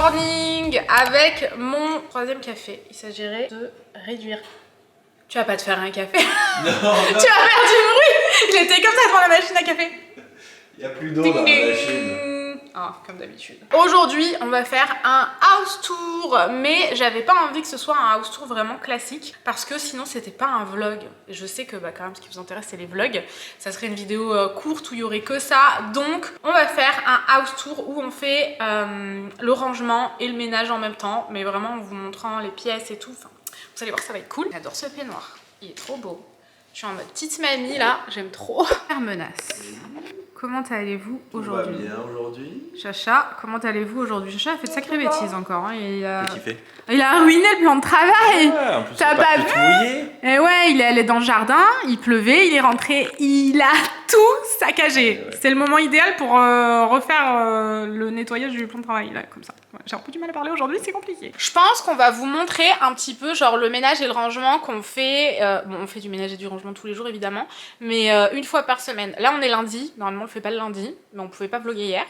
morning avec mon troisième café. Il s'agirait de réduire. Tu vas pas te faire un café? Non, Tu vas faire du bruit. Il était comme ça devant la machine à café. Il n'y a plus d'eau dans la machine. Ah, comme d'habitude. Aujourd'hui, on va faire un house tour, mais j'avais pas envie que ce soit un house tour vraiment classique parce que sinon c'était pas un vlog. Et je sais que quand même ce qui vous intéresse c'est les vlogs. Ça serait une vidéo courte où il y aurait que ça. Donc on va faire un house tour où on fait le rangement et le ménage en même temps, mais vraiment en vous montrant les pièces et tout. Enfin, vous allez voir, ça va être cool. J'adore ce peignoir, il est trop beau. Je suis en mode petite mamie là, j'aime trop. Menace. Comment allez-vous aujourd'hui? On va bien aujourd'hui. Chacha, comment allez-vous aujourd'hui? Chacha a fait de sacrées bêtises encore. Hein. Il a ruiné le plan de travail. Ouais, en plus, t'as pas vu? Et ouais, il est allé dans le jardin, il pleuvait, il est rentré, il a tout saccagé. Ouais. C'est le moment idéal pour refaire le nettoyage du plan de travail, là, comme ça. Ouais, j'ai un peu du mal à parler aujourd'hui, c'est compliqué. Je pense qu'on va vous montrer un petit peu genre le ménage et le rangement qu'on fait. Bon, on fait du ménage et du rangement tous les jours évidemment, mais une fois par semaine. Là, on est lundi, normalement on le fait pas le lundi, mais on pouvait pas vlogger hier.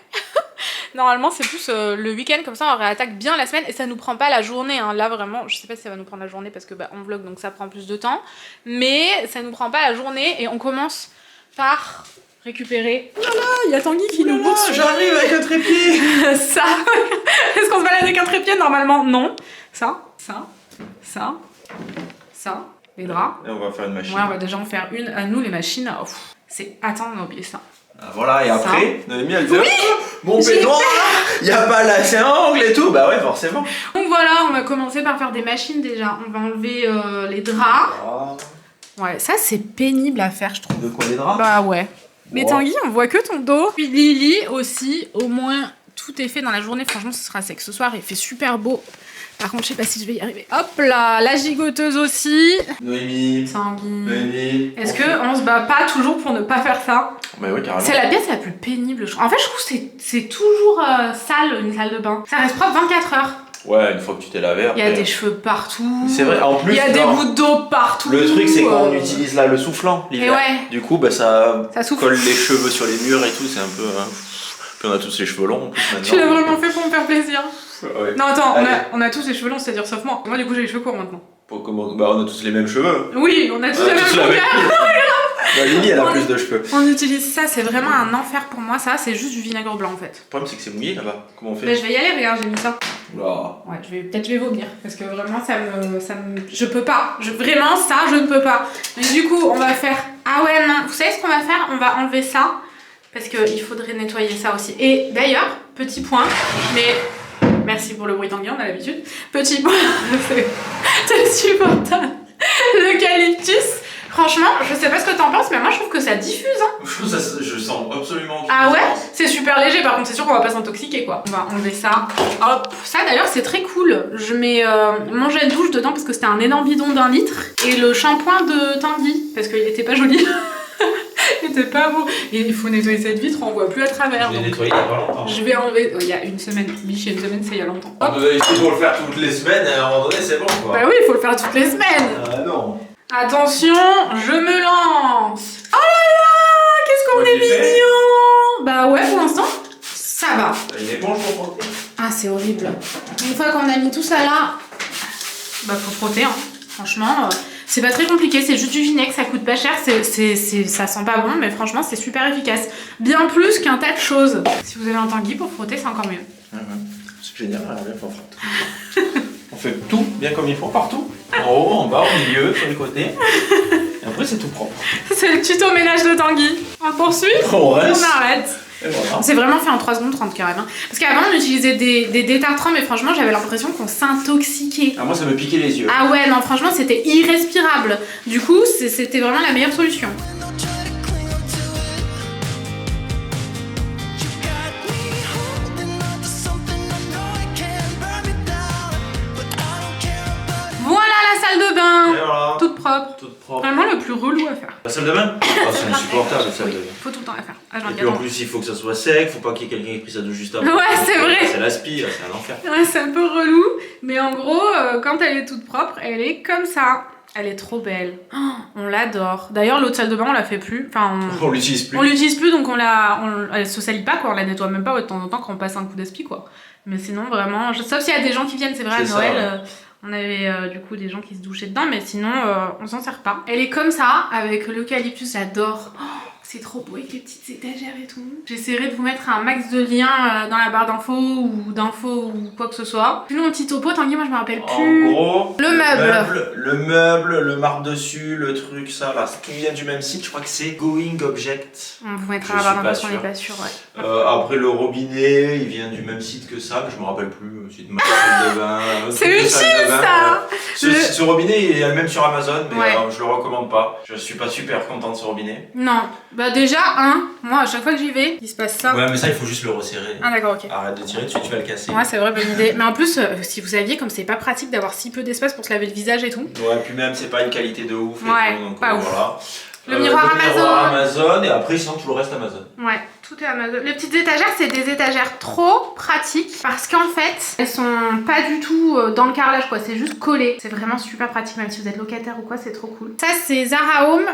Normalement c'est plus le week-end, comme ça on réattaque bien la semaine et ça nous prend pas la journée hein. Là vraiment je sais pas si ça va nous prendre la journée parce que bah, on vlog donc ça prend plus de temps, mais ça nous prend pas la journée et on commence par récupérer. Oh là là, il y a Tanguy qui nous bourse. J'arrive avec un trépied. Ça. Est-ce qu'on se balade avec un trépied? Normalement non. Ça, les draps. Et on va faire une machine. Ouais, on va déjà en faire une. À nous les machines, c'est... Attends, on a oublié ça. Ah, voilà, et après, Noémie elle dit oui, mon peignoir, il n'y a pas l'assez angle et tout. Bah ouais, forcément. Donc voilà, on va commencer par faire des machines déjà. On va enlever les draps. Oh. Ouais, ça c'est pénible à faire, je trouve. De quoi, les draps? Bah ouais. Mais Tanguy, on voit que ton dos. Puis Lily aussi, au moins tout est fait dans la journée. Franchement, ce sera sec. Ce soir, il fait super beau. Par contre, je sais pas si je vais y arriver. Hop là, la gigoteuse aussi. Noémie. Tanguy. Noémie. Est-ce qu'on se bat pas toujours pour ne pas faire ça? Bah oui, carrément. C'est la pièce la plus pénible. En fait, je trouve que c'est toujours sale, une salle de bain. Ça reste propre 24 heures. Ouais, une fois que tu t'es lavé. Il y a des cheveux partout. C'est vrai, en plus. Il y a des bouts d'eau partout. Le truc, c'est qu'on utilise là le soufflant l'hiver. Ouais. Du coup, bah ça souffle. colle les cheveux sur les murs et tout. C'est un peu. Puis on a tous les cheveux longs en plus maintenant. Tu l'as vraiment fait pour me faire plaisir. Ouais. Non, attends, on a tous les cheveux longs, c'est-à-dire sauf moi. Moi, du coup, j'ai les cheveux courts maintenant. Bah, on a tous les mêmes cheveux. Oui, on a tous les mêmes cheveux. Bah, Lily, elle a plus de cheveux. On utilise ça, c'est vraiment un enfer pour moi. Ça, c'est juste du vinaigre blanc en fait. Le problème, c'est que c'est mouillé là-bas. Comment on fait? Bah, je vais y aller, regarde, j'ai mis ça. Oula. Ouais, peut-être je vais vomir parce que vraiment, je peux pas. Vraiment, ça, je ne peux pas. Mais du coup, on va faire. Ah ouais, non, vous savez ce qu'on va faire? On va enlever ça parce qu'il faudrait nettoyer ça aussi. Et d'ailleurs, petit point, mais. Merci pour le bruit Tanguy, on a l'habitude. Petit point, c'est supportable. L'eucalyptus, franchement, je sais pas ce que t'en penses, mais moi je trouve que ça diffuse. Hein. Je sens absolument. Ah ouais? C'est super léger, par contre, c'est sûr qu'on va pas s'intoxiquer quoi. On va enlever ça. Hop, ça d'ailleurs, c'est très cool. Je mets mon gel douche dedans parce que c'était un énorme bidon d'1 litre. Et le shampoing de Tanguy, parce qu'il était pas joli. Il était pas beau. Et il faut nettoyer cette vitre, on voit plus à travers. Je l'ai nettoyé il y a pas longtemps. Je vais enlever. Il y a une semaine. Biche, il y a une semaine, c'est il y a longtemps. Hop. Il faut le faire toutes les semaines, à un moment donné, c'est bon quoi. Bah oui, il faut le faire toutes les semaines. Ah non. Attention, je me lance. Oh là là, qu'est-ce qu'on est mignon. Bah ouais, pour l'instant, ça va. T'as une éponge pour frotter? Ah, c'est horrible. Une fois qu'on a mis tout ça là, bah faut frotter, hein. Franchement, c'est pas très compliqué, c'est juste du vinaigre, ça coûte pas cher, ça sent pas bon, mais franchement c'est super efficace. Bien plus qu'un tas de choses. Si vous avez un Tanguy pour frotter, c'est encore mieux. C'est génial, on bien frotte. On fait tout bien comme il faut, partout. En haut, en bas, au milieu, sur les côtés. Et après c'est tout propre. C'est le tuto ménage de Tanguy. On poursuit? On reste. On arrête. Voilà. C'est vraiment fait en 3 secondes 30 carrément. Parce qu'avant on utilisait des détartrants, mais franchement j'avais l'impression qu'on s'intoxiquait. Ah, moi ça me piquait les yeux. Ah ouais, non franchement c'était irrespirable. Du coup c'était vraiment la meilleure solution. Voilà la salle de bain. Voilà. Toute propre. Toute propre. Vraiment le plus relou à faire. La salle de bain? Oh, c'est insupportable la salle de bain. Faut tout le temps la faire. Et puis en plus il faut que ça soit sec, faut pas qu'il y ait quelqu'un qui ait pris ça de juste avant. Ouais, c'est vrai. C'est l'aspi, c'est un enfer. Ouais, c'est un peu relou, mais en gros, quand elle est toute propre, elle est comme ça. Elle est trop belle. Oh, on l'adore. D'ailleurs, l'autre salle de bain, on la fait plus. Enfin, On l'utilise plus. On l'utilise plus, donc elle se salit pas, quoi. On la nettoie même pas de temps en temps quand on passe un coup d'aspi, quoi. Mais sinon, vraiment, sauf s'il y a des gens qui viennent, c'est vrai, à Noël. On avait du coup des gens qui se douchaient dedans, mais sinon, on s'en sert pas. Elle est comme ça, avec l'eucalyptus, j'adore. Oh, c'est trop beau avec les petites étagères et tout. J'essaierai de vous mettre un max de liens dans la barre d'infos ou d'infos ou quoi que ce soit. Sinon, mon petit topo, Tanguy, moi je me rappelle plus. En gros, le meuble, le marque dessus, le truc, ça, là, tout vient du même site. Je crois que c'est Going Object. On vous mettra la barre d'infos, on n'est pas sûr, ouais. Après, le robinet, il vient du même site que ça, mais je me rappelle plus. C'est de ma salle de bain. C'est utile ça. Ce robinet, il est même sur Amazon, mais je le recommande pas. Je suis pas super content de ce robinet. Non. Bah déjà, moi à chaque fois que j'y vais, il se passe ça. Ouais, mais ça il faut juste le resserrer. Ah d'accord, ok. Arrête de tirer dessus, tu vas le casser. Ouais, c'est vrai, bonne idée. Mais en plus, si vous saviez, comme c'est pas pratique d'avoir si peu d'espace pour se laver le visage et tout. Ouais, puis même c'est pas une qualité de ouf. Ouais, tout, donc, pas ouf. Voilà. Le miroir Amazon, et après sinon tout le reste Amazon. Ouais, tout est Amazon. Les petites étagères, c'est des étagères trop pratiques parce qu'en fait, elles sont pas du tout dans le carrelage, quoi. C'est juste collé. C'est vraiment super pratique, même si vous êtes locataire ou quoi, c'est trop cool. Ça, c'est Zara Home,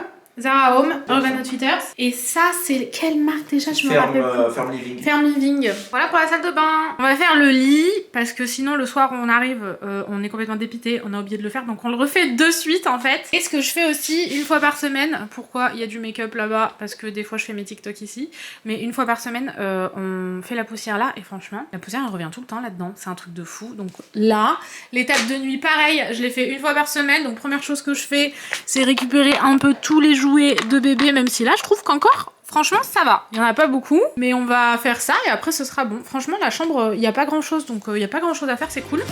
Urban Outfitters. Et ça, c'est quelle marque déjà? Je me rappelle plus. Ferme Living. Ferme Living. Voilà pour la salle de bain. On va faire le lit parce que sinon le soir on arrive, on est complètement dépité, on a oublié de le faire, donc on le refait de suite en fait. Et ce que je fais aussi une fois par semaine, pourquoi il y a du make-up là-bas? Parce que des fois je fais mes TikTok ici, mais une fois par semaine on fait la poussière là et franchement la poussière elle revient tout le temps là-dedans, c'est un truc de fou. Donc là, les tables de nuit pareil, je les fais une fois par semaine, donc première chose que je fais c'est récupérer un peu tous les jouets de bébé, même si là je trouve qu'encore franchement ça va, il y en a pas beaucoup, mais on va faire ça et après ce sera bon. Franchement la chambre, il y a pas grand chose, donc il y a pas grand chose à faire, c'est cool.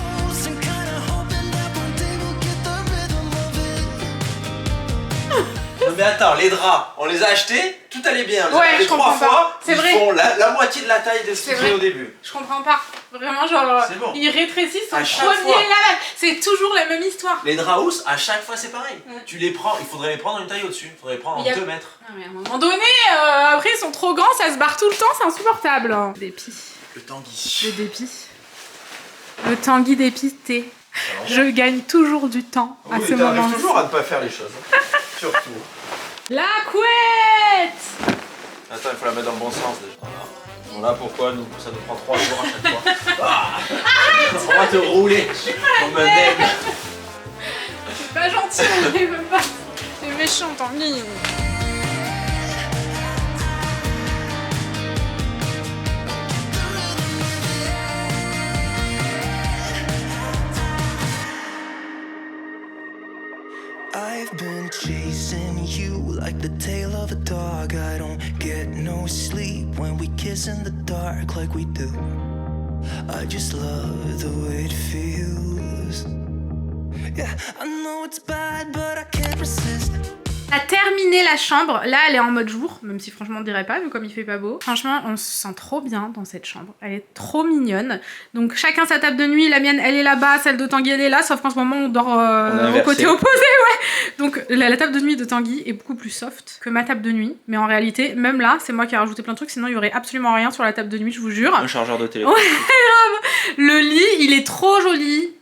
Non mais attends, les draps, on les a achetés, tout allait bien. Ouais, les 3 fois, c'est ils vrai. font la moitié de la taille de ce qu'ils faisaient au début. Je comprends pas. Vraiment, genre, bon. ils rétrécissent À au chaque premier fois. lavage. C'est toujours la même histoire. Les draps housses, à chaque fois c'est pareil. Ouais. Tu les prends, il faudrait les prendre une taille au-dessus. Il faudrait les prendre en 2 mètres. Non, mais à un moment donné, après ils sont trop grands, ça se barre tout le temps, c'est insupportable. Dépit. Le Tanguy. Le dépit. Le Tanguy dépité. Je gagne toujours du temps à ce moment-là. T'arrives toujours à ne pas faire les choses. Surtout. La couette. Attends, il faut la mettre dans le bon sens déjà. Voilà pourquoi ça nous prend 3 jours à chaque fois. Ah, on va te rouler comme un aigle. C'est pas gentil, on arrive même pas. C'est méchant, Tanguy. I've been chasing you like the tail of a dog. I don't get no sleep when we kiss in the dark like we do. I just love the way it feels. Yeah, I know it's bad, but I can't resist. A terminé la chambre, là elle est en mode jour, même si franchement on dirait pas vu comme il fait pas beau. Franchement on se sent trop bien dans cette chambre, elle est trop mignonne. Donc chacun sa table de nuit, la mienne elle est là-bas, celle de Tanguy elle est là, sauf qu'en ce moment on dort au côté opposé, ouais. Donc la table de nuit de Tanguy est beaucoup plus soft que ma table de nuit, mais en réalité même là c'est moi qui ai rajouté plein de trucs, sinon il y aurait absolument rien sur la table de nuit, je vous jure. Un chargeur de téléphone. Ouais, grave. Le lit il est trop joli,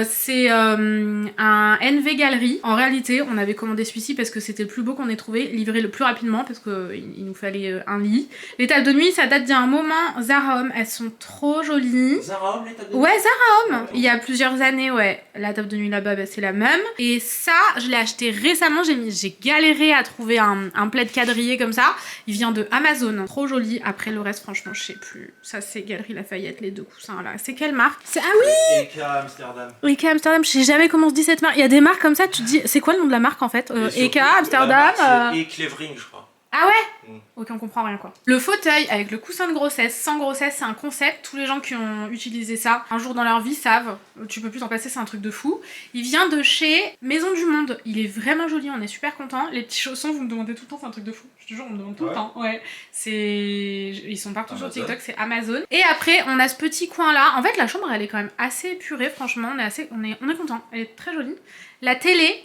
c'est un NV Galerie. En réalité on avait commandé celui-ci parce que c'était le plus beau qu'on ait trouvé, livré le plus rapidement parce qu'il nous fallait un lit. Les tables de nuit, ça date d'il y a un moment. Zara Home, elles sont trop jolies. Zara Home, les tables de nuit? Ouais, Zara Home. Il y a plusieurs années, ouais. La table de nuit là-bas, bah, c'est la même. Et ça, je l'ai acheté récemment. J'ai galéré à trouver un plaid quadrillé comme ça. Il vient de Amazon. Trop joli. Après, le reste, franchement, je sais plus. Ça, c'est Galerie Lafayette, les 2 coussins là. C'est quelle marque? C'est... Ah oui! Eka Amsterdam. Eka Amsterdam, je sais jamais comment on se dit cette marque. Il y a des marques comme ça, tu te dis, c'est quoi le nom de la marque en fait? Eka Amsterdam. Et Clevering, je crois. Ah ouais? Ok, on comprend rien quoi. Le fauteuil avec le coussin de grossesse, sans grossesse, c'est un concept. Tous les gens qui ont utilisé ça un jour dans leur vie savent. Tu peux plus t'en passer, c'est un truc de fou. Il vient de chez Maison du Monde. Il est vraiment joli, on est super contents. Les petits chaussons, vous me demandez tout le temps, c'est un truc de fou. Je te jure, on me demande tout le temps. Ouais. Ils sont partout sur TikTok, c'est Amazon. Et après, on a ce petit coin là. En fait, la chambre, elle est quand même assez épurée, franchement. On est content. Elle est très jolie. La télé.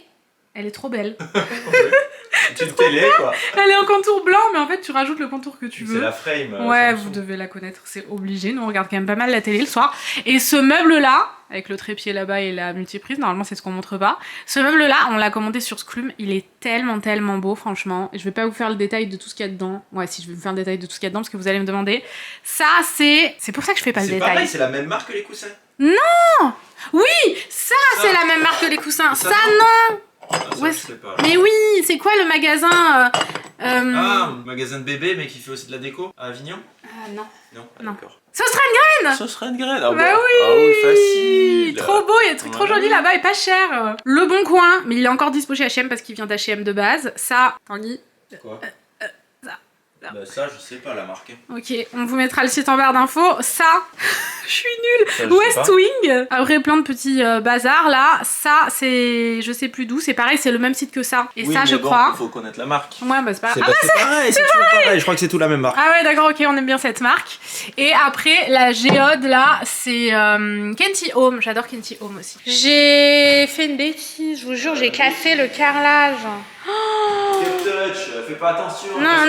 Elle est trop belle. C'est une télé, quoi. Elle est en contour blanc, mais en fait, tu rajoutes le contour que tu veux. C'est la frame. Ouais, Samsung. vous devez la connaître, c'est obligé. Nous, on regarde quand même pas mal la télé le soir. Et ce meuble-là, avec le trépied là-bas et la multiprise, normalement, c'est ce qu'on montre pas. Ce meuble-là, on l'a commandé sur Sclum. Il est tellement, tellement beau, franchement. Et je vais pas vous faire le détail de tout ce qu'il y a dedans. Ouais, si, je vais vous faire le détail de tout ce qu'il y a dedans, parce que vous allez me demander. Ça, c'est pour ça que je fais pas le C'est détail. pareil, c'est la même marque que les coussins. Oui, ça, c'est la même marque que les coussins. Ça, non. Ah, ça, Ouais, je sais pas. Mais oui, c'est quoi le magasin Ah, magasin de bébé, mais qui fait aussi de la déco à Avignon. Non. Non, Non. d'accord. Sauce Ça serait une graine. Ah Bah bah. oui. Ah oui, facile. Trop beau, il y a des trucs trop Ouais. jolis là-bas et pas cher. Le Bon Coin, mais il est encore dispo chez H&M parce qu'il vient d'H&M de base. Ça, Tanguy. Quoi ça. Bah ça, je sais pas la marque. Ok, on vous mettra le site en barre d'infos. Ça, je suis nulle. Ça, je sais West pas. Wing. Après plein de petits bazars là. Ça, c'est, je sais plus d'où. C'est pareil, c'est le même site que ça. Et Oui, ça, mais je bon, crois. il faut connaître la marque. Ouais, bah c'est pas C'est grave. c'est pareil, c'est toujours pareil. Je crois que c'est tout la même marque. Ah ouais, d'accord, ok, on aime bien cette marque. Et après, la géode, là, c'est Kenty Home. J'adore Kenty Home aussi. J'ai fait une bêtise, je vous jure, j'ai cassé le carrelage. Quel touch, fais pas attention. Non, on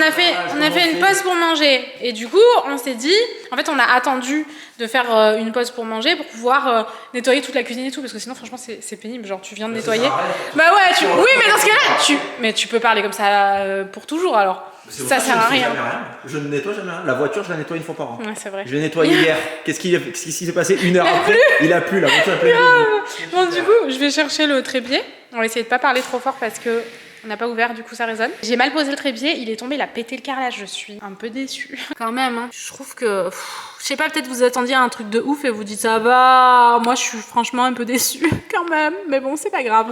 a fait une pause pour manger. Et du coup, on s'est dit... En fait, on a attendu de faire une pause pour manger pour pouvoir nettoyer toute la cuisine et tout. Parce que sinon, franchement, c'est pénible. Genre, tu viens de nettoyer. Bah ouais, oui, mais dans ce cas-là, mais tu peux parler comme ça pour toujours, alors. Ça sert à rien. Je ne nettoie jamais rien. La voiture, je la nettoie une fois par an. Ouais, c'est vrai. Je l'ai nettoyée hier. Qu'est-ce qui s'est passé une heure après? Il a plu, la voiture a plu. Bon, du coup, je vais chercher le trépied. On va essayer de pas parler trop fort parce que on n'a pas ouvert, du coup ça résonne. J'ai mal posé le trépied, il est tombé, il a pété le carrelage. Je suis un peu déçue. Quand même, hein. Je trouve que... je sais pas, peut-être vous attendiez à un truc de ouf et vous dites ça va. Moi, je suis franchement un peu déçue quand même. Mais bon, c'est pas grave.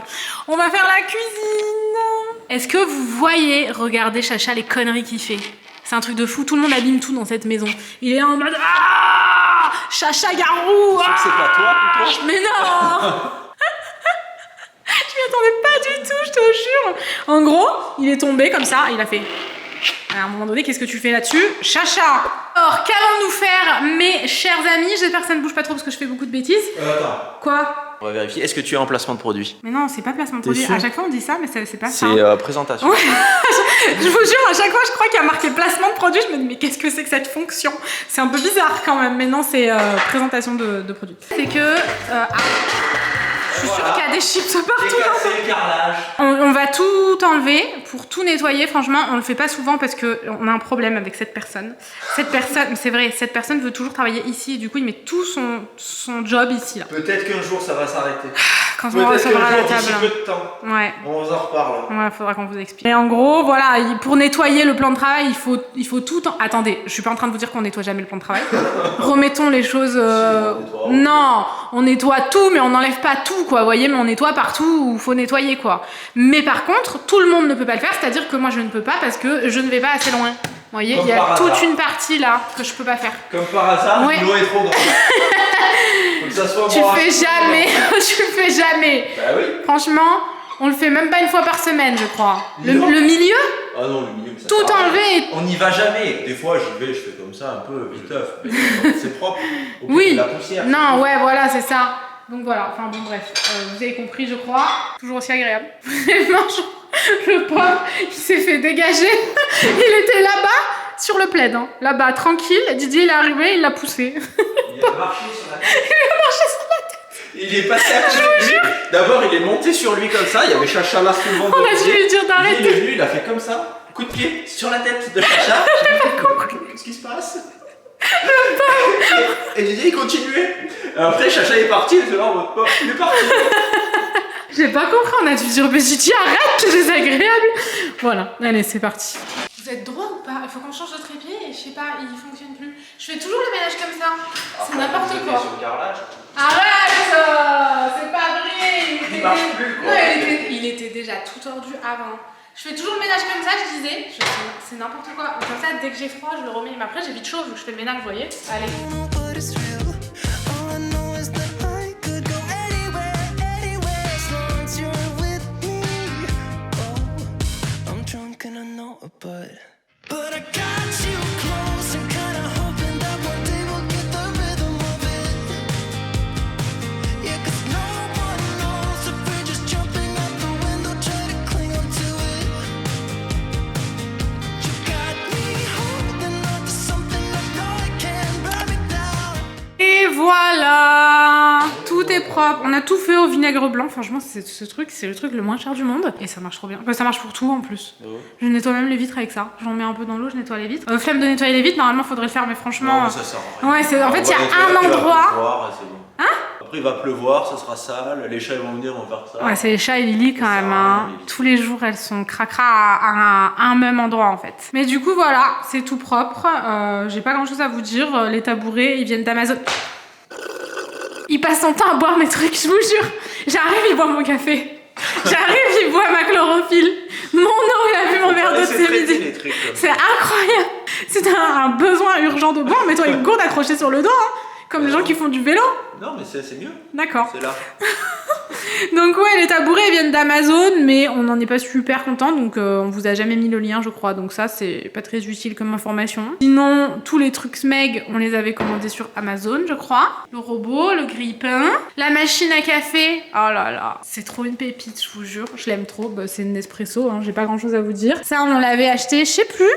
On va faire la cuisine. Est-ce que vous voyez, regardez Chacha, les conneries qu'il fait? C'est un truc de fou, tout le monde abîme tout dans cette maison. Il est en mode ah, Chacha Garou. Je sais que c'est pas toi, plutôt. Mais non. Je m'y attendais pas du tout, je te jure. En gros, il est tombé comme ça, il a fait... À un moment donné, qu'est-ce que tu fais là-dessus? Chacha. Alors, qu'allons-nous faire, mes chers amis? J'espère que ça ne bouge pas trop parce que je fais beaucoup de bêtises. Attends, Quoi? on va vérifier. Est-ce que tu es en placement de produit? Mais non, c'est pas placement de T'es produit. sûr? À chaque fois, on dit ça, mais c'est pas ça. C'est présentation. Ouais. Je vous jure, à chaque fois, je crois qu'il y a marqué placement de produit. Je me dis, mais qu'est-ce que c'est que cette fonction? C'est un peu bizarre quand même, mais non, c'est présentation de produit. C'est que... je suis sûre qu'il y a des chips partout. le carrelage. On va tout enlever pour tout nettoyer. Franchement, on le fait pas souvent parce que on a un problème avec cette personne. Cette personne, c'est vrai, cette personne veut toujours travailler ici et du coup, il met tout son job ici là. Peut-être qu'un jour ça va s'arrêter. Quand on recevra la table. peu de temps. Ouais. On vous en reparle. Ouais, faudra qu'on vous explique. Et en gros, voilà, pour nettoyer le plan de travail, il faut tout... Attendez, je suis pas en train de vous dire qu'on nettoie jamais le plan de travail. Remettons les choses... nettoie. Non, on nettoie tout, mais on n'enlève pas tout, quoi, vous voyez, mais on nettoie partout où il faut nettoyer, quoi. Mais par contre, tout le monde ne peut pas le faire, c'est-à-dire que moi, je ne peux pas parce que je ne vais pas assez loin. Vous voyez, Comme il y a par toute hasard. une partie, là, que je peux pas faire. Comme par hasard, Ouais. l'eau est trop grande. Faut que ça soit Tu moi. fais jamais, tu fais jamais. Bah oui. Franchement, on le fait même pas une fois par semaine, je crois. Non. Le milieu, Ah non, le milieu, ça tout sert à rien. enlevé. On n'y va jamais. Des fois, j'y vais, je fais comme ça, un peu viteuf. Mais c'est propre. Au pire, Oui. de la poussière. Non, ouais, voilà, c'est ça. Donc voilà, enfin bon, bref, vous avez compris, je crois. Toujours aussi agréable. Vraiment, le pauvre, il s'est fait dégager. Il était là-bas, sur le plaid, hein. Là-bas, tranquille. Didier, il est arrivé, il l'a poussé. Il a marché sur la tête. Il est passé à côté de lui. D'abord, il est monté sur lui comme ça. Il y avait Chacha là sous le ventre. On de a dû Didier. lui dire Didier, d'arrêter. Il est venu, il a fait comme ça. Coup de pied sur la tête de Chacha. Qu'est-ce qui se passe? Et Didier, il continuait. Après, Chacha est parti. Il était là en mode, oh, il est parti. J'ai pas compris, on a dû dire, mais Didier, arrête, c'est désagréable. Voilà, allez, c'est parti. Vous êtes droit ou pas? Il faut qu'on change de trépied et je sais pas, il fonctionne plus. Je fais toujours le ménage comme ça. C'est n'importe quoi. Sur le carrelage. Arrête, c'est pas vrai. Il marche plus, quoi. Non, il était déjà tout tordu avant. Je fais toujours le ménage comme ça, je disais. C'est n'importe quoi. Comme ça, dès que j'ai froid, je le remets. Mais après, j'ai vite chaud vu que je fais le ménage, vous voyez. Allez. But it's real. All I know is that I could go anywhere as long as you're with me. Oh, I'm drunk and I know it, but I got you close and kinda hoping that one day we'll get the rhythm of it. Yeah, 'cause no one knows if we're just jumping out the window trying to voilà, tout est propre. On a tout fait au vinaigre blanc. Franchement, c'est le truc le moins cher du monde. Et ça marche trop bien. Enfin, ça marche pour tout en plus. Ouais. Je nettoie même les vitres avec ça. J'en mets un peu dans l'eau, je nettoie les vitres. Flemme de nettoyer les vitres, normalement, faudrait le faire, mais franchement. Non, mais ça sert à rien. Ouais, en fait, il y a un Il va endroit. pleuvoir, c'est bon. Hein? Après, il va pleuvoir, ça sera sale. Les chats ils vont venir, vont faire ça. Ouais, c'est les chats et Lily quand Ça même. sert à Hein. rien, Lily. Tous les jours, elles sont cracra à un même endroit en fait. Mais du coup, voilà, c'est tout propre. J'ai pas grand chose à vous dire. Les tabourets, ils viennent d'Amazon. Il passe son temps à boire mes trucs, je vous jure. J'arrive, il boit mon café. J'arrive, il boit ma chlorophylle. Mon eau, il a vu mon verre d'eau de ce midi. C'est incroyable. C'est un besoin urgent de boire. Mets-toi une gourde accrochée sur le dos, hein, comme les gens qui font du vélo. Non, mais c'est mieux. D'accord. C'est là. Donc ouais, les tabourets viennent d'Amazon, mais on n'en est pas super content, donc on vous a jamais mis le lien, je crois. Donc ça, c'est pas très utile comme information. Sinon, tous les trucs Smeg, on les avait commandés sur Amazon, je crois. Le robot, le grille-pain, la machine à café. Oh là là, c'est trop une pépite, je vous jure. Je l'aime trop. Bah, c'est une Nespresso, hein, j'ai pas grand-chose à vous dire. Ça, on l'avait acheté, je sais plus.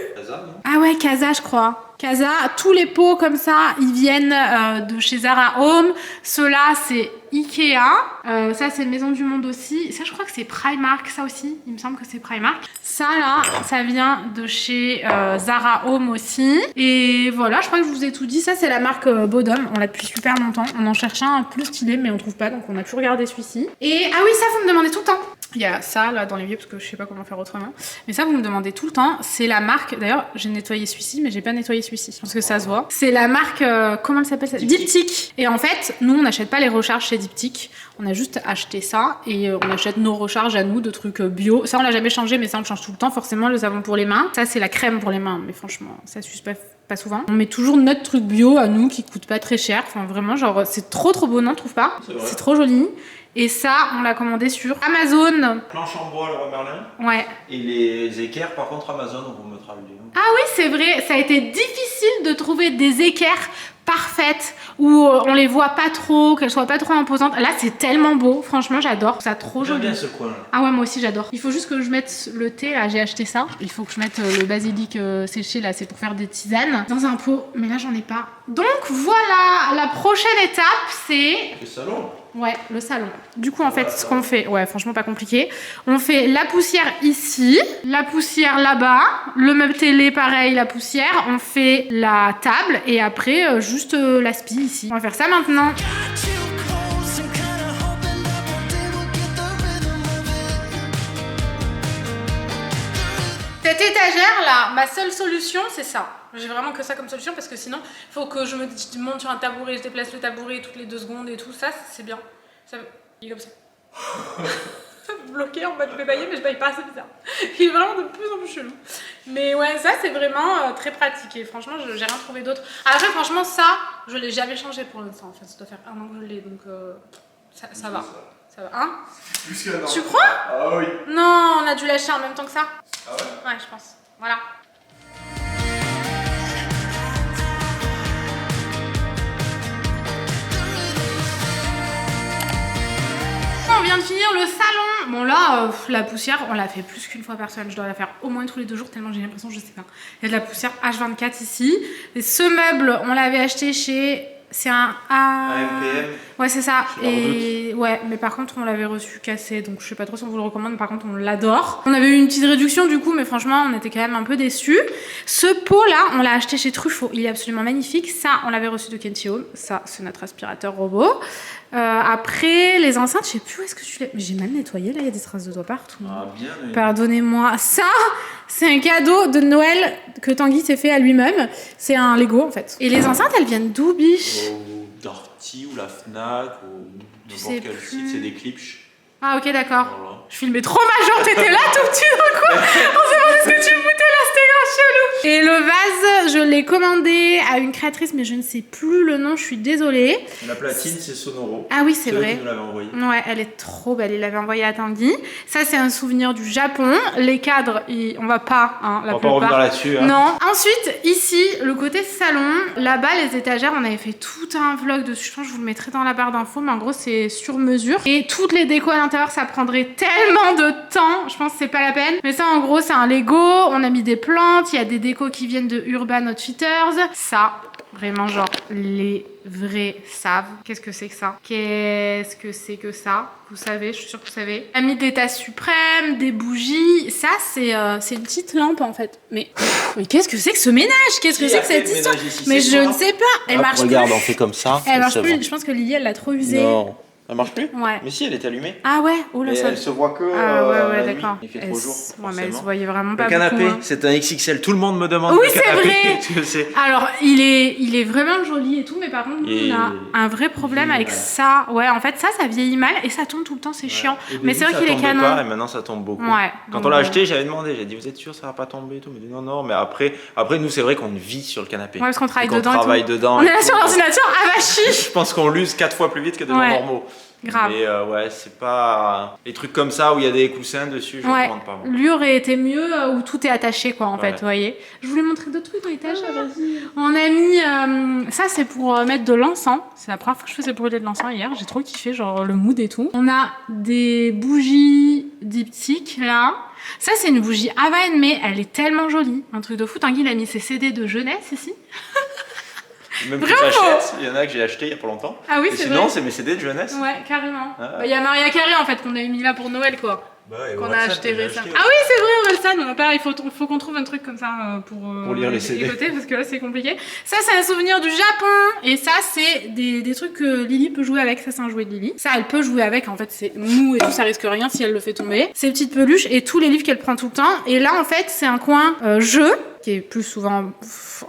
Ah ouais, Casa, je crois. Casa, tous les pots comme ça, ils viennent de chez Zara Home. Ceux-là, c'est Ikea. Ça, c'est Maison du Monde aussi. Ça, je crois que c'est Primark, ça aussi. Il me semble que c'est Primark. Ça, là, ça vient de chez Zara Home aussi. Et voilà, je crois que je vous ai tout dit. Ça, c'est la marque Bodum. On l'a depuis super longtemps. On en cherchait un plus stylé, mais on trouve pas. Donc, on a toujours regardé celui-ci. Et ah oui, ça, vous me demandez tout le temps. Il y a ça, là, dans les vieux, parce que je sais pas comment faire autrement. Mais ça, vous me demandez tout le temps. C'est la marque... D'ailleurs, j'ai nettoyé celui-ci, mais j'ai pas nettoyé celui-ci. Parce que ça se voit. C'est la marque... comment elle s'appelle ça ? Diptyque. Et en fait, nous, on n'achète pas les recharges chez Diptyque. On a juste acheté ça. Et on achète nos recharges à nous, de trucs bio. Ça, on l'a jamais changé, mais ça, on le change tout le temps. Forcément, le savon pour les mains. Ça, c'est la crème pour les mains. Mais franchement, ça s'use pas souvent. On met toujours notre truc bio à nous, qui coûte pas très cher. Enfin, vraiment, genre, c'est trop beau, non, trouve pas ? C'est trop joli. Et ça, on l'a commandé sur Amazon. Planche en bois, Leroy Merlin. Ouais. Et les équerres, par contre, Amazon, on vous mettra le lien. Ah oui, c'est vrai. Ça a été difficile de trouver des équerres parfaites où on les voit pas trop, qu'elles soient pas trop imposantes. Là, c'est tellement beau. Franchement, j'adore. Ça trop J'aime joli. bien ce coin-là. Ah ouais, moi aussi, j'adore. Il faut juste que je mette le thé. Là, j'ai acheté ça. Il faut que je mette le basilic séché. Là, c'est pour faire des tisanes dans un pot. Mais là, j'en ai pas. Donc voilà. La prochaine étape, c'est... Le salon. Ouais, le salon. Du coup, en fait, ce qu'on fait, ouais, franchement pas compliqué. On fait la poussière ici, la poussière là-bas, le meuble télé, pareil, la poussière. On fait la table et après, juste l'aspi ici. On va faire ça maintenant. Cette étagère là, ma seule solution, c'est ça. J'ai vraiment que ça comme solution parce que sinon, il faut que je monte sur un tabouret, je déplace le tabouret toutes les 2 secondes et tout. Ça, c'est bien. Ça, il est comme ça. Bloqué en mode je vais bailler, mais je baille pas, c'est bizarre. Il est vraiment de plus en plus chelou. Mais ouais, ça, c'est vraiment très pratique. Et franchement, j'ai rien trouvé d'autre. Après, franchement, ça, je l'ai jamais changé pour l'instant. Enfin, ça doit faire 1 an que je l'ai, donc ça va. Ça va, hein? Plus qu'un an. Tu crois? Ah oui. Non, on a dû l'acheter en même temps que ça. Ah ouais? Ouais, je pense. Voilà. On vient de finir le salon. Bon là, la poussière, on l'a fait plus qu'une fois par semaine. Je dois la faire au moins tous les 2 jours tellement j'ai l'impression, je sais pas. Il y a de la poussière H24 ici. Et ce meuble, on l'avait acheté chez... C'est un AMPM. Ouais, c'est ça. Je Et ouais, mais par contre, on l'avait reçu cassé, donc je sais pas trop si on vous le recommande. Par contre, on l'adore. On avait eu une petite réduction du coup, mais franchement, on était quand même un peu déçus. Ce pot-là, on l'a acheté chez Truffaut. Il est absolument magnifique. Ça, on l'avait reçu de Kenty Home. Ça, c'est notre aspirateur robot. Après, les enceintes, je sais plus où est-ce que tu l'as. Mais j'ai mal nettoyé là, il y a des traces de doigts partout. Ah bien. Mais... Pardonnez-moi. Ça, c'est un cadeau de Noël que Tanguy s'est fait à lui-même. C'est un Lego en fait. Et les enceintes, elles viennent d'où, biche? Darty ou la Fnac ou n'importe quel site, c'est des Klipsch. Ah ok, d'accord. Voilà. Je filmais trop ma jambe, t'étais là tout petit dans le coin. On s'est demandé ce que tu foutais là, c'était grave chelou. Et le vase, je l'ai commandé à une créatrice, mais je ne sais plus le nom, je suis désolée. La platine, c'est Sonoro. Ah oui, c'est eux vrai. qui nous l'avaient envoyé. Ouais, elle est trop belle, il l'avait envoyée à Tanguy. Ça, c'est un souvenir du Japon. Les cadres, on va pas, hein, la On va pas plupart. revenir là-dessus. Hein. Non. Ensuite, ici, le côté salon. Là-bas, les étagères, on avait fait tout un vlog dessus. Je pense que je vous le mettrai dans la barre d'infos, mais en gros, c'est sur mesure. Et toutes les décos à l'intérieur, ça prendrait tellement de temps. Je pense que c'est pas la peine. Mais ça, en gros, c'est un Lego. On a mis des plantes. Il y a des décos qui viennent de Urban Outfitters. Ça, Vraiment, genre, les vrais savent. Qu'est-ce que c'est que ça? Qu'est-ce que c'est que ça? Vous savez, je suis sûre que vous savez. A mis des tasses suprêmes, des bougies. Ça, c'est une petite lampe, en fait. Mais qu'est-ce que c'est que ce ménage? Qu'est-ce que c'est que cette histoire? Mais je ne sais pas. Elle marche plus. Regarde, on fait comme ça. Elle marche plus. Je pense que Lily, elle l'a trop usée. Non. Ça marche plus? Ouais. Mais si, elle est allumée. Ah ouais? Oh là, Mais ça... elle se voit que Ah ouais, la nuit. d'accord. Il fait trop jour. Ouais, mais elle se voyait vraiment pas Le canapé, beaucoup, hein. c'est un XXL. Tout le monde me demande Oui, le c'est canapé. vrai. Tu sais. Alors, il est vraiment joli et tout, mais par contre, nous, Et on a un vrai problème avec ça. Ouais, en fait, ça vieillit mal et ça tombe tout le temps, c'est chiant. Au Mais début, c'est vrai ça qu'il est tombait canon. pas, et maintenant ça tombe beaucoup. Ouais. Quand donc, on l'a acheté, j'avais demandé, j'ai dit vous êtes sûr ça va pas tomber et tout, mais il dit non mais après nous c'est vrai qu'on vit sur le canapé. Ouais, parce qu'on travaille Et qu'on dedans. travaille et tout. dedans. On et est là tout, sur donc, l'ordinateur, avachi. je pense qu'on l'use 4 fois plus vite que des gens Ouais. normaux. Grave. Mais ouais, c'est pas les trucs comme ça où il y a des coussins dessus, je Ouais, recommande pas. Moi. lui aurait été mieux où tout est attaché, quoi, en fait, Ouais. vous voyez. Je voulais montrer d'autres trucs dans l'étagère. On a mis, ça c'est pour mettre de l'encens. C'est la première fois que je faisais brûler de l'encens hier. J'ai trop kiffé, genre le mood et tout. On a des bougies diptyques là. Ça c'est une bougie Ava mais elle est tellement jolie. Un truc de fou. Tanguy il a mis ses CD de jeunesse ici. Même que Vraiment j'achète, il y en a que j'ai acheté il y a pas longtemps. Ah oui, Et c'est sinon, vrai. c'est mes CD de jeunesse. Ouais, carrément. Ah. Bah, y a Maria Carré en fait qu'on avait mis là pour Noël, quoi. Bah, et Qu'on a Orelsan, acheté j'ai récemment. acheté Ah oui, c'est vrai, Orelsan. On va pas, il faut qu'on trouve un truc comme ça pour lire les CD. écouter, parce que là c'est compliqué. Ça, c'est un souvenir du Japon. Et ça, c'est des trucs que Lily peut jouer avec. Ça, c'est un jouet de Lily. Ça, elle peut jouer avec. En fait, c'est mou et tout, ça risque rien si elle le fait tomber. Ces petites peluches et tous les livres qu'elle prend tout le temps. Et là, en fait, c'est un coin jeu qui est plus souvent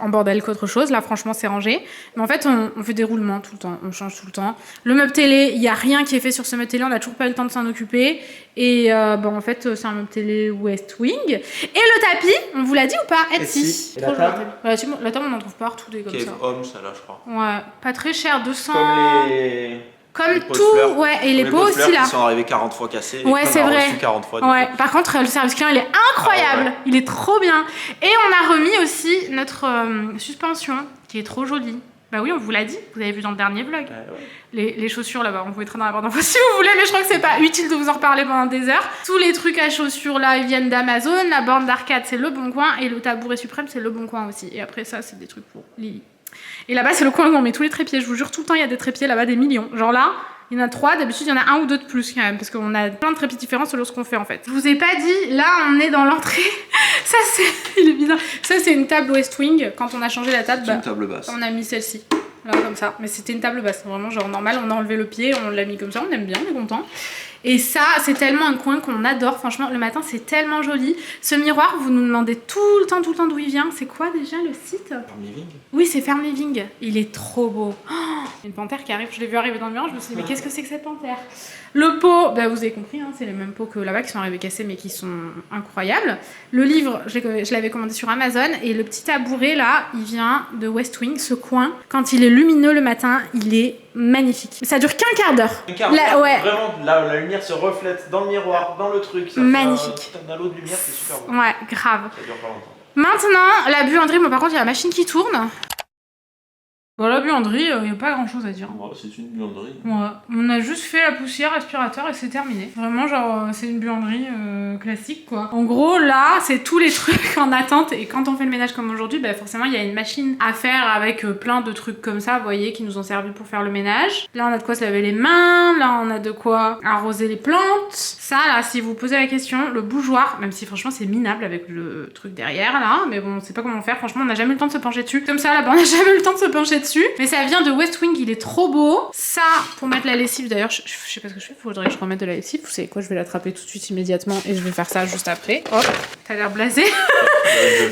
en bordel qu'autre chose. Là, franchement, c'est rangé. Mais en fait, on fait des roulements tout le temps. On change tout le temps. Le meuble télé, il y a rien qui est fait sur ce meuble télé. On n'a toujours pas eu le temps de s'en occuper. Et bon, en fait, c'est un meuble télé West Wing. Et le tapis, on vous l'a dit ou pas? Etsy. Et la Trop table joli tapis. La table, on en trouve partout des comme Cave ça. Home, ça là, je crois. Ouais, pas très cher, 200. Comme les pots de tout, fleurs. ouais, et les Comme pots de fleurs aussi là. qui sont arrivés 40 fois cassés. Ouais, et qu'on c'est a vrai. reçu 40 fois. Ouais, par contre, le service client, il est incroyable. Ah ouais. Il est trop bien. Et on a remis aussi notre suspension, qui est trop jolie. Bah oui, on vous l'a dit, vous avez vu dans le dernier vlog. Ouais. Les chaussures là-bas, on vous mettra dans la barre d'infos si vous voulez, mais je crois que c'est pas utile de vous en reparler pendant des heures. Tous les trucs à chaussures là, ils viennent d'Amazon. La borne d'arcade, c'est Le Bon Coin. Et le tabouret suprême, c'est Le Bon Coin aussi. Et après ça, c'est des trucs pour Lily. Et là-bas, c'est le coin où on met tous les trépieds. Je vous jure, tout le temps, il y a des trépieds là-bas, des millions. Genre là, il y en a 3, d'habitude, il y en a 1 ou 2 de plus quand même, parce qu'on a plein de trépieds différents selon ce qu'on fait en fait. Je vous ai pas dit, là, on est dans l'entrée. Ça, c'est... Il est bizarre. Ça, c'est une table West Wing. Quand on a changé la table, C'est une table basse. on a mis celle-ci. Là, comme ça. Mais c'était une table basse, vraiment genre normal. On a enlevé le pied, on l'a mis comme ça, on aime bien, on est content. Et ça, c'est tellement un coin qu'on adore. Franchement, le matin, c'est tellement joli. Ce miroir, vous nous demandez tout le temps d'où il vient. C'est quoi déjà le site? Farm Living. Oui, c'est Farm Living. Il est trop beau. Oh, une panthère qui arrive. Je l'ai vu arriver dans le miroir. Je me suis dit, mais qu'est-ce que c'est que cette panthère? Le pot, bah, vous avez compris, hein, c'est les mêmes pots que là-bas qui sont arrivés cassés, mais qui sont incroyables. Le livre, je l'avais commandé sur Amazon. Et le petit tabouret, là, il vient de West Wing. Ce coin, quand il est lumineux le matin, il est magnifique. Ça dure qu'un quart d'heure. Ouais. Vraiment, là, la lumière se reflète dans le miroir, dans le truc. Ça Magnifique. Fait un halo de lumière, c'est super beau. Ouais, grave. Ça dure pas longtemps. Maintenant, la buanderie, bon, par contre, il y a la machine qui tourne. Bon, la buanderie, il n'y a pas grand chose à dire. Ouais, c'est une buanderie. Ouais, on a juste fait la poussière, aspirateur et c'est terminé. Vraiment, genre, c'est une buanderie classique, quoi. En gros, là, c'est tous les trucs en attente. Et quand on fait le ménage comme aujourd'hui, bah, forcément, il y a une machine à faire avec plein de trucs comme ça, vous voyez, qui nous ont servi pour faire le ménage. Là, on a de quoi se laver les mains. Là, on a de quoi arroser les plantes. Ça, là, si vous posez la question, le bougeoir, même si franchement, c'est minable avec le truc derrière, là. Mais bon, on sait pas comment faire. Franchement, on n'a jamais eu le temps de se pencher dessus. Comme ça, là-bas, on n'a jamais eu le temps de se pencher dessus. Mais ça vient de West Wing, il est trop beau. Ça, pour mettre la lessive, d'ailleurs, je sais pas ce que je fais, faudrait que je remette de la lessive. Vous savez quoi, je vais l'attraper tout de suite immédiatement et je vais faire ça juste après. Hop, t'as l'air blasé.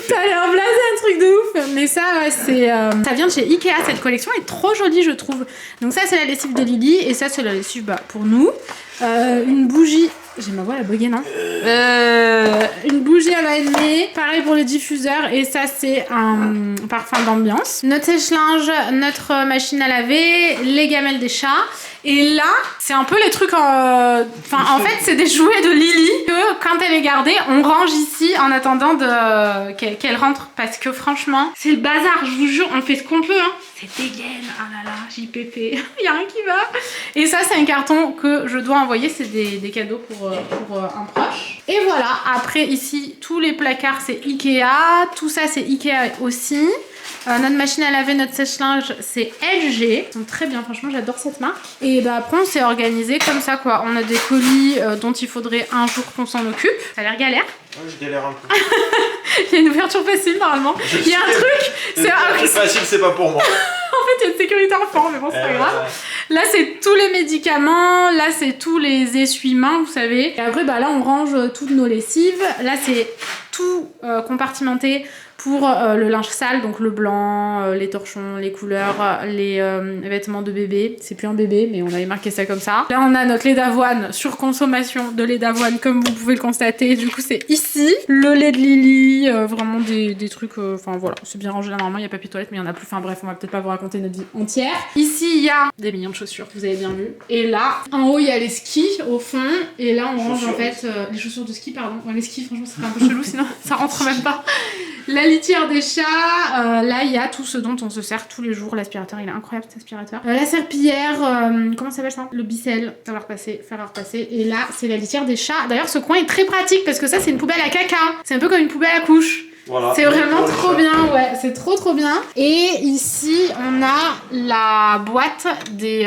T'as l'air blasé, un truc de ouf. Mais ça, ouais, c'est... ça vient de chez Ikea, cette collection est trop jolie, je trouve. Donc ça, c'est la lessive de Lily et ça, c'est la lessive pour nous. Une bougie... J'ai ma voix à bugger, non? Une bougie à vanille. Pareil pour le diffuseur. Et ça, c'est un parfum d'ambiance. Notre sèche-linge, notre machine à laver, les gamelles des chats. Et là, c'est un peu les trucs en... Enfin, en fait, c'est des jouets de Lily que, quand elle est gardée, on range ici en attendant qu'elle rentre. Parce que franchement, c'est le bazar. Je vous jure, on fait ce qu'on peut, hein. C'est dégaine. Ah là là, JPP. Il y a rien qui va. Et ça, c'est un carton que je dois envoyer. C'est des cadeaux pour un proche. Et voilà. Après, ici, tous les placards, c'est Ikea. Tout ça, c'est Ikea aussi. Notre machine à laver, notre sèche-linge, c'est LG. Ils sont très bien, franchement, j'adore cette marque. Et bah après, on s'est organisé comme ça, quoi. On a des colis dont il faudrait un jour qu'on s'en occupe. Ça a l'air galère. Ouais, je galère un peu. Il y a une ouverture facile, normalement. Il y a un truc... C'est facile, c'est pas pour moi. En fait, il y a une sécurité enfant, mais bon, c'est pas grave. Là, c'est tous les médicaments. Là, c'est tous les essuie-mains, vous savez. Et après, bah là, on range toutes nos lessives. Là, c'est tout compartimenté pour le linge sale, donc le blanc, les torchons, les couleurs, les vêtements de bébé. C'est plus un bébé, mais on avait marqué ça comme ça. Là, on a notre lait d'avoine, surconsommation de lait d'avoine, comme vous pouvez le constater. Du coup, c'est ici. Le lait de Lily, vraiment des trucs... Enfin, voilà, c'est bien rangé là, normalement. Il y a papier toilette, mais il y en a plus. Enfin, bref, on va peut-être pas vous raconter notre vie entière. Ici, il y a des millions de chaussures, vous avez bien vu. Et là, en haut, il y a les skis, au fond. Et là, on range, en fait, les chaussures de ski, pardon. Ouais, les skis, franchement, c'est un peu chelou, sinon ça rentre même pas. La litière des chats, là il y a tout ce dont on se sert tous les jours. L'aspirateur, il est incroyable cet aspirateur. La serpillière, comment ça s'appelle ça? Le bicelle, ça va repasser, faire repasser. Et là, c'est la litière des chats. D'ailleurs, ce coin est très pratique parce que ça, c'est une poubelle à caca. C'est un peu comme une poubelle à couche. Voilà. C'est vraiment trop bien, ouais, c'est trop bien. Et ici, on a la boîte des...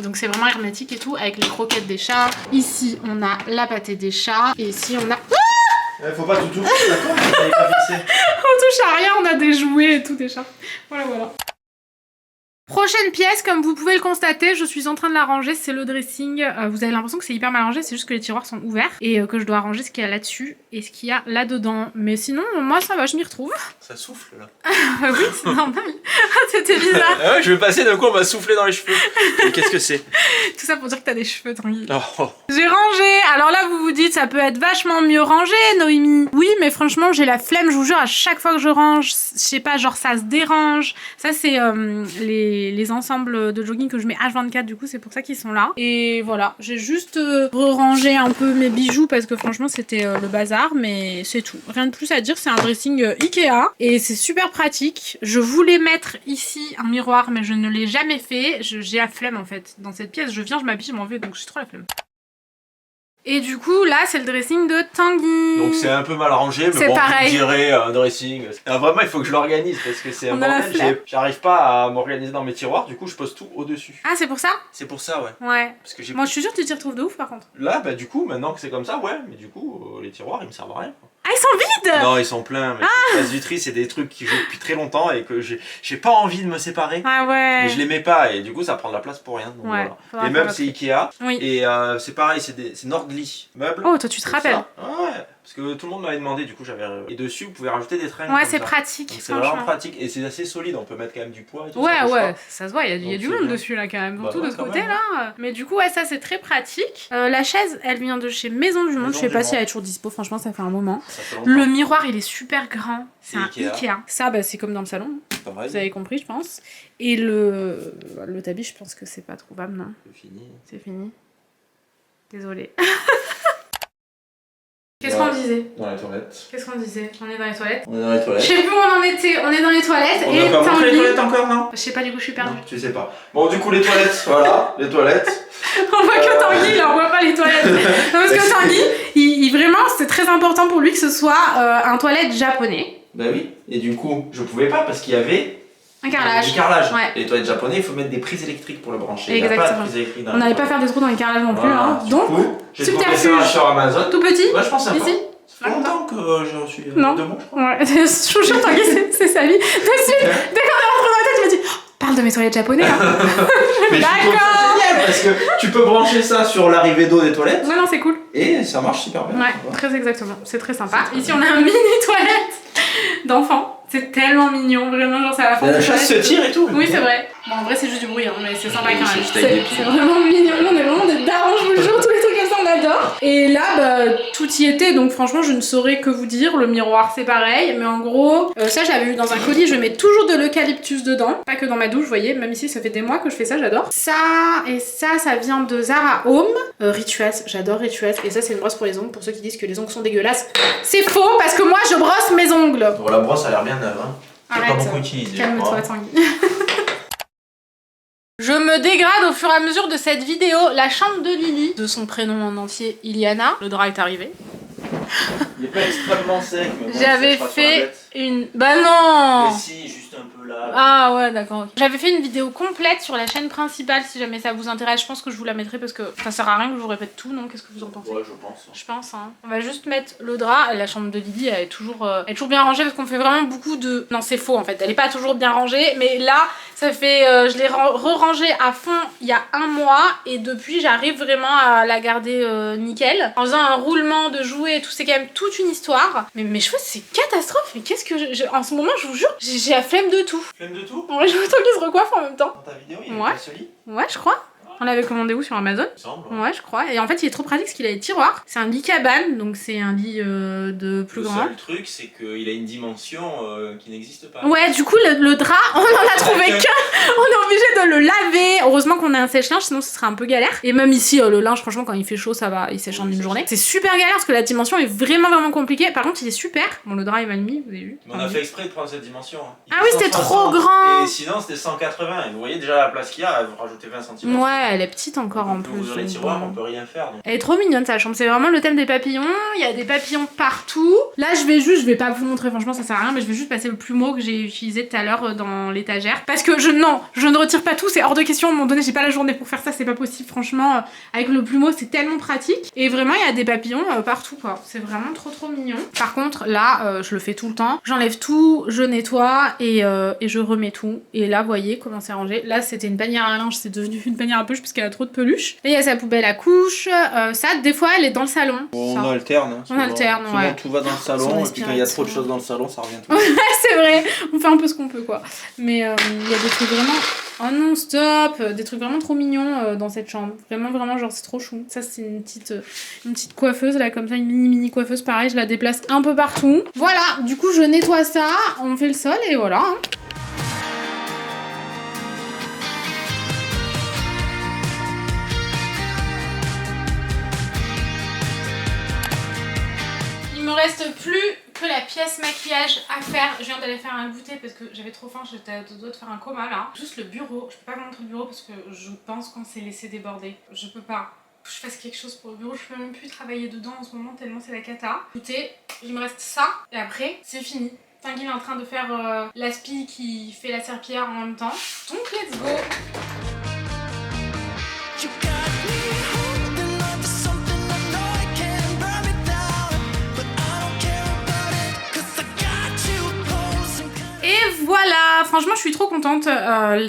donc c'est vraiment hermétique et tout, avec les croquettes des chats. Ici, on a la pâtée des chats. Et ici, on a... Faut pas tout toucher, d'accord? On touche à rien, on a des jouets et tout des chats. Voilà. Prochaine pièce, comme vous pouvez le constater, je suis en train de la ranger, c'est le dressing. Vous avez l'impression que c'est hyper mal rangé, c'est juste que les tiroirs sont ouverts et que je dois ranger ce qu'il y a là-dessus et ce qu'il y a là-dedans. Mais sinon, moi ça va, je m'y retrouve. Ça souffle là. Oui, c'est normal. C'était bizarre. Ouais, je vais passer d'un coup, on m'a soufflé dans les cheveux. Mais qu'est-ce que c'est? Tout ça pour dire que t'as des cheveux, Tanguy. Oh. J'ai rangé. Alors là, vous vous dites, ça peut être vachement mieux rangé, Noémie. Oui, mais franchement, j'ai la flemme, je vous jure, à chaque fois que je range, je sais pas, genre ça se dérange. Ça, c'est les ensembles de jogging que je mets H24, du coup, c'est pour ça qu'ils sont là. Et voilà, j'ai juste rangé un peu mes bijoux parce que franchement, c'était le bazar, mais c'est tout. Rien de plus à dire, c'est un dressing Ikea et c'est super pratique. Je voulais mettre ici un miroir, mais je ne l'ai jamais fait. J'ai la flemme en fait. Dans cette pièce, je viens, je m'habille, je m'en vais, donc j'ai trop la flemme. Et du coup, là, c'est le dressing de Tanguy. Donc c'est un peu mal rangé, mais bon, je dirais un dressing. Vraiment, il faut que je l'organise parce que c'est un bordel. J'arrive pas à m'organiser dans mes tiroirs, du coup, je pose tout au-dessus. Ah, c'est pour ça? C'est pour ça, ouais. Ouais. Parce que moi, je suis sûre que tu t'y retrouves de ouf, par contre. Là, bah du coup, maintenant que c'est comme ça, ouais. Mais du coup, les tiroirs, ils me servent à rien. Ah, ils sont vides? Non, ils sont pleins. Mais les vitrines, c'est des trucs qui jouent depuis très longtemps et que j'ai pas envie de me séparer. Ah ouais. Mais je les mets pas et du coup, ça prend de la place pour rien. Donc, ouais. Voilà. Les meubles, c'est Ikea. Oui. Et c'est pareil, c'est Nordly meubles. Oh, toi, tu te rappelles? Ouais. Parce que tout le monde m'avait demandé, du coup j'avais... Et dessus vous pouvez rajouter des tringles. Ouais, c'est pratique. C'est vraiment pratique et c'est assez solide, on peut mettre quand même du poids et tout. Ouais, ça se voit, il y a du monde dessus là quand même, surtout de ce côté là. Mais du coup, ouais, ça c'est très pratique. La chaise, elle vient de chez Maison du Monde, je sais pas si elle est toujours dispo, franchement ça fait un moment. Le miroir, il est super grand, c'est un Ikea. Ça, bah, c'est comme dans le salon, vous avez compris je pense. Et le tapis, je pense que c'est pas trouvable, non? C'est fini. Désolée. Qu'est-ce qu'on disait? Dans les toilettes. Qu'est-ce qu'on disait? On est dans les toilettes. On est dans les toilettes. Je sais plus où on en était. On est dans les toilettes. On a pas montré les toilettes encore, non? Je sais pas, du coup, je suis perdue. Non, tu sais pas. Bon, du coup, les toilettes, voilà, les toilettes. On voit que Tanguy, il en voit pas les toilettes. Non, parce que Tanguy, il vraiment, c'est très important pour lui que ce soit un toilette japonais. Bah oui. Et du coup, je pouvais pas parce qu'il y avait... Un carrelage. Du carrelage. Ouais. Et les toilettes japonais, il faut mettre des prises électriques pour le brancher. Exactement. Il n'y a pas de prise électrique dans on n'allait pas faire des trous dans les carrelages non plus. Voilà. Hein. Donc, j'ai trouvé ça sur Amazon. Tout petit. Ouais, je pense à ici. Ça fait longtemps que j'ai reçu 2 mois, je crois. Ouais, je suis sûre, Tanguy, c'est sa vie. Dessus, dès qu'on est rentré dans la tête, il m'a dit parle de mes toilettes japonais. Hein. Mais d'accord. Génial parce que tu peux brancher ça sur l'arrivée d'eau des toilettes. Ouais, non, c'est cool. Et ça marche super bien. Ouais, très exactement. C'est très sympa. Ici, on a un mini toilette d'enfant. C'est tellement mignon, vraiment, genre, ça va faire. La chasse se tire et tout. Oui, c'est vrai. Bon, en vrai, c'est juste du bruit, hein, mais c'est sympa quand même. C'est vraiment mignon. On est vraiment des darons, je vous jure, tous les trucs comme ça, on adore. Et là, bah, tout y était, donc franchement, je ne saurais que vous dire. Le miroir, c'est pareil, mais en gros, ça, j'avais eu dans un colis, je mets toujours de l'eucalyptus dedans. Pas que dans ma douche, vous voyez, même ici, ça fait des mois que je fais ça, j'adore. Ça et ça vient de Zara Home. Rituals, j'adore Rituals. Et ça, c'est une brosse pour les ongles. Pour ceux qui disent que les ongles sont dégueulasses, c'est faux, parce que moi, je brosse mes ongles. Bon, la brosse a l'air bien neuve, hein. Arrête, pas beaucoup utilisé. Calme-toi, Tanguy. Je me dégrade au fur et à mesure de cette vidéo. La chambre de Lily, de son prénom en entier, Iliana. Le drap est arrivé. Il est pas extrêmement sec, mais bon, j'avais fait une... Bah non. Mais si, juste un peu là. table. Ah ouais, d'accord. Ok. J'avais fait une vidéo complète sur la chaîne principale, si jamais ça vous intéresse. Je pense que je vous la mettrai parce que ça sert à rien que je vous répète tout, non? Qu'est-ce que vous en pensez? Ouais, je pense. Je pense, hein. On va juste mettre le drap. La chambre de Lily, elle est toujours bien rangée parce qu'on fait vraiment beaucoup de... Non, c'est faux en fait. Elle est pas toujours bien rangée, mais là, ça fait... je l'ai re-rangée à fond il y a un mois et depuis, j'arrive vraiment à la garder nickel. En faisant un roulement de jouets et tout, c'est quand même toute une histoire. Mais mes cheveux, c'est catastrophe. Mais qu'est-ce que en ce moment, je vous jure, j'ai la flemme de tout. Flemme de tout? Ouais, je veux autant qu'ils se recoiffent en même temps. Dans ta vidéo, il y a Ouais. une lit. Ouais, je crois. On l'avait commandé où, sur Amazon? Il me semble. Ouais, je crois. Et en fait, il est trop pratique parce qu'il a des tiroirs. C'est un lit cabane, donc c'est un lit de plus Le grand. seul truc, c'est qu'il a une dimension qui n'existe pas. Ouais, du coup, le drap, on en a trouvé qu'un. On est obligé de le laver. Heureusement qu'on a un sèche-linge, sinon ce serait un peu galère. Et même ici, le linge, franchement, quand il fait chaud, ça va, il sèche en une journée. C'est super galère parce que la dimension est vraiment compliquée. Par contre, il est super. Bon, le drap est mal mis, vous avez vu. Mais on a fait exprès de prendre cette dimension. Hein. Ah oui, c'était 160, trop grand. Et sinon, c'était 180. Et vous voyez déjà la place qu'il y a, vous rajoutez 20 cm. Ouais, elle est petite encore en plus. Vous ouvrez les tiroirs, on peut rien faire. Donc. Elle est trop mignonne sa chambre, c'est vraiment le thème des papillons, il y a des papillons partout. Là je vais pas vous montrer, franchement ça sert à rien, mais je vais juste passer le plumeau que j'ai utilisé tout à l'heure dans l'étagère. Parce que je ne retire pas tout, c'est hors de question, à un moment donné j'ai pas la journée pour faire ça, c'est pas possible, franchement avec le plumeau c'est tellement pratique. Et vraiment il y a des papillons partout quoi, c'est vraiment trop mignon. Par contre là je le fais tout le temps, j'enlève tout, je nettoie et je remets tout. Et là vous voyez comment c'est rangé, là c'était une panière à linge, c'est devenu une panière à peluche parce qu'elle a trop de peluche. Et il y a sa poubelle à couches, ça des fois elle est dans le salon. Bon, ça. on alterne. Hein, On alterne, souvent, ouais. tout va dans le Son salon, et puis quand il y a trop de aspiration. choses dans le salon, ça revient tout. Ouais, c'est vrai, on fait un peu ce qu'on peut quoi. Mais il y a des trucs vraiment... Oh non, stop! Des trucs vraiment trop mignons dans cette chambre. Vraiment, genre c'est trop chou. Ça c'est une petite coiffeuse là, comme ça, une mini coiffeuse, pareil, je la déplace un peu partout. Voilà, du coup je nettoie ça, on fait le sol et voilà. Hein. Il me reste plus que la pièce maquillage à faire. Je viens d'aller faire un goûter parce que j'avais trop faim, j'étais à deux doigts de faire un coma là. Juste le bureau, je peux pas vous montrer le bureau parce que je pense qu'on s'est laissé déborder. Je peux pas. Faut que je fasse quelque chose pour le bureau, je peux même plus travailler dedans en ce moment tellement c'est la cata. Écoutez, il me reste ça et après c'est fini. Tanguy est en train de faire l'aspi qui fait la serpillière en même temps. Donc let's go! You got me holding on to something I know I can burn me down, but I don't care about it, 'cause I got you close and Et voilà, franchement je suis trop contente,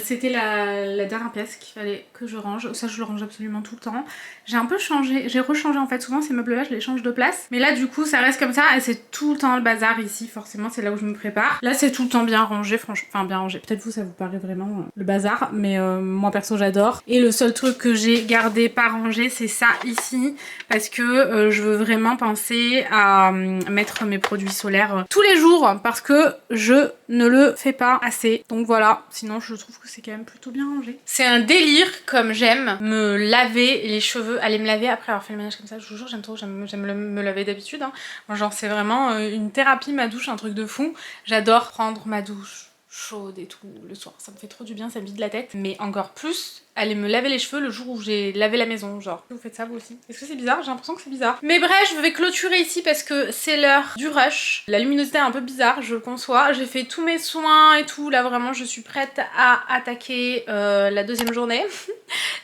c'était la dernière pièce qu'il fallait que je range, ça je le range absolument tout le temps. J'ai un peu changé, j'ai rechangé en fait, souvent ces meubles là je les change de place, mais là du coup ça reste comme ça et c'est tout le temps le bazar ici, forcément c'est là où je me prépare. Là c'est tout le temps bien rangé, franchement, enfin bien rangé, peut-être vous ça vous paraît vraiment le bazar, mais moi perso j'adore. Et le seul truc que j'ai gardé pas rangé c'est ça ici, parce que je veux vraiment penser à mettre mes produits solaires tous les jours, parce que je ne le fais pas assez. Donc voilà, sinon je trouve que c'est quand même plutôt bien rangé. C'est un délire comme j'aime me laver les cheveux, aller me laver après avoir fait le ménage comme ça, je vous jure j'aime trop, j'aime me laver d'habitude. Hein. Moi, genre c'est vraiment une thérapie ma douche, un truc de fou. J'adore prendre ma douche chaude et tout le soir, ça me fait trop du bien, ça me vide la tête. Mais encore plus, aller me laver les cheveux le jour où j'ai lavé la maison, genre. Vous faites ça vous aussi? Est-ce que c'est bizarre? J'ai l'impression que c'est bizarre. Mais bref, je vais clôturer ici parce que c'est l'heure du rush. La luminosité est un peu bizarre, je le conçois. J'ai fait tous mes soins et tout, là vraiment je suis prête à attaquer la deuxième journée.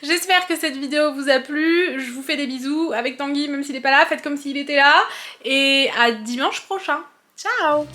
J'espère que cette vidéo vous a plu, je vous fais des bisous avec Tanguy même s'il est pas là, faites comme s'il était là. Et à dimanche prochain. Ciao!